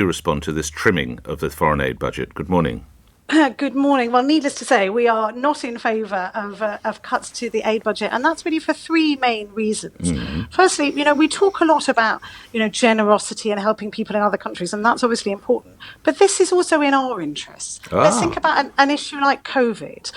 you respond to this trimming of the foreign aid budget? Good morning. Good morning. Well, needless to say, we are not in favour of cuts to the aid budget, and that's really for three main reasons. Firstly, we talk a lot about, generosity and helping people in other countries, and that's obviously important. But this is also in our interests. Let's think about an issue like COVID.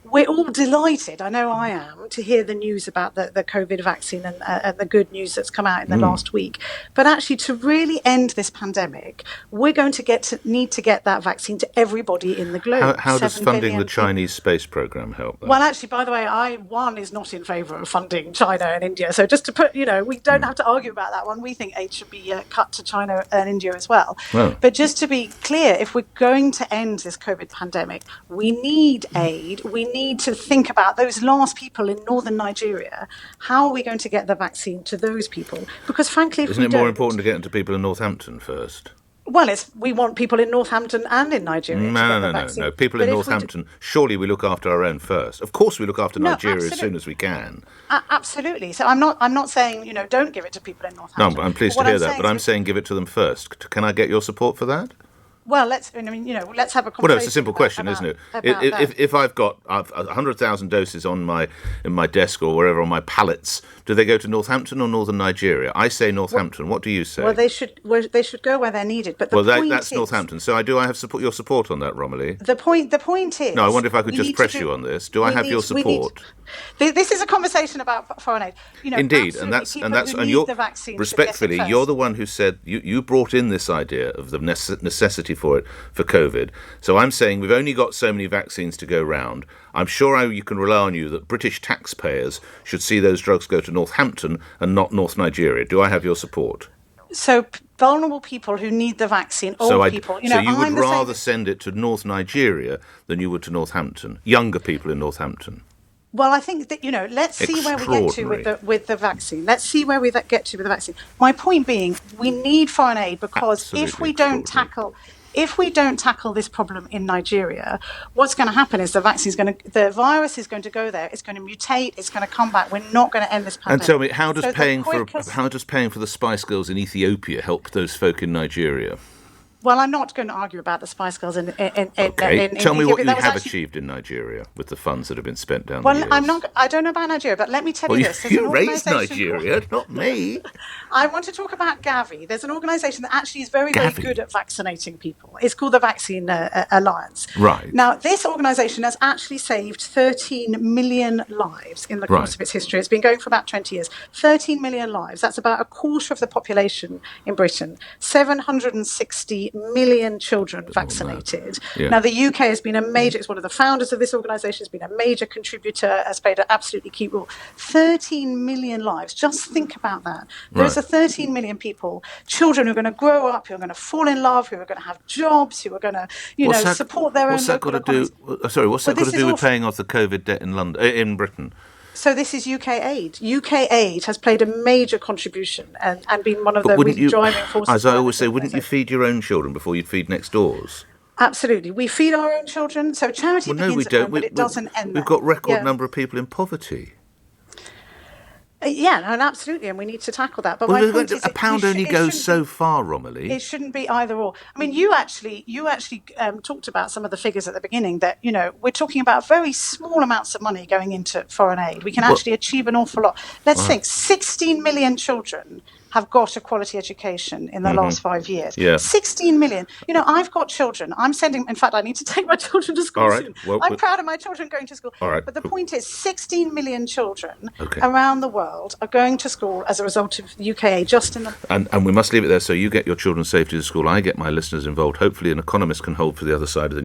We're all delighted, I know I am, to hear the news about the COVID vaccine and the good news that's come out in the last week. But actually, to really end this pandemic, we're going to need to get that vaccine to everybody in the globe. How does funding the Chinese space program help that? Well, actually, by the way, one is not in favour of funding China and India. So just to put, we don't have to argue about that one. We think aid should be cut to China and India as well. But just to be clear, if we're going to end this COVID pandemic, we need aid. We need to think about those last people in northern Nigeria. How are we going to get the vaccine to those people? Because frankly, isn't it more important to get it to people in Northampton first? Well, we want people in Northampton and in Nigeria. No. People in Northampton, surely we look after our own first. Of course we look after Nigeria as soon as we can. Absolutely. So I'm not saying, don't give it to people in Northampton. No, I'm pleased to hear that, but I'm saying give it to them first. Can I get your support for that? Well, let's have a conversation. Well, no, it's a simple question, isn't it? If I've got 100,000 doses in my desk or wherever on my pallets, do they go to Northampton or northern Nigeria? I say Northampton. What do you say? Well, they should go where they're needed. But that's Northampton. So I have your support on that, Romilly? The point is. No, I wonder if I could just press you on this. Do I have your support? This is a conversation about foreign aid. Indeed, respectfully, you're the one who said you brought in this idea of the necessity for COVID. So I'm saying we've only got so many vaccines to go round. I'm sure you can rely on you that British taxpayers should see those drugs go to Northampton and not North Nigeria. Do I have your support? So vulnerable people who need the vaccine, people. So you would rather send it to North Nigeria than you would to Northampton, younger people in Northampton. Well, I think that, let's see where we get to with the vaccine. Let's see where we get to with the vaccine. My point being, we need foreign aid because if we don't tackle this problem in Nigeria, what's going to happen is the virus is going to go there. It's going to mutate. It's going to come back. We're not going to end this pandemic. And tell me, how does paying for the Spice Girls in Ethiopia help those folk in Nigeria? Well, I'm not going to argue about the Spice Girls in Tell me what you have achieved in Nigeria with the funds that have been spent down the years. I don't know about Nigeria, but let me tell you this. You raised Nigeria, not me. I want to talk about Gavi. There's an organisation that actually is very, very good at vaccinating people. It's called the Vaccine Alliance. Right. Now, this organisation has actually saved 13 million lives in the course of its history. It's been going for about 20 years. 13 million lives. That's about a quarter of the population in Britain. 760 million children vaccinated. Yeah. Now, the UK has been it's one of the founders of this organisation, has been a major contributor, has played an absolutely key role. 13 million lives. Just think about that. Those are 13 million people, children who are going to grow up, who are going to fall in love, who are going to have jobs, who are going to, support their own local economies. What's that got to do with paying off the COVID debt in Britain? So this is UK aid. UK aid has played a major contribution and been one of the really driving forces. As I always say, wouldn't you feed your own children before you'd feed next door's? Absolutely. We feed our own children. So charity begins at home, but it doesn't end there. We've got record number of people in poverty. Absolutely, and we need to tackle that. But my point is, a pound only goes so far, Romilly. It shouldn't be either or. I mean, you actually talked about some of the figures at the beginning that we're talking about very small amounts of money going into foreign aid. We can actually achieve an awful lot. Let's think: 16 million children have got a quality education in the last 5 years. 16 million. I've got children. In fact, I need to take my children to school soon. Well, I'm proud of my children going to school. But the point is, 16 million children around the world are going to school as a result of UK just in the... And we must leave it there. So you get your children's safety to school. I get my listeners involved. Hopefully an economist can hold for the other side of the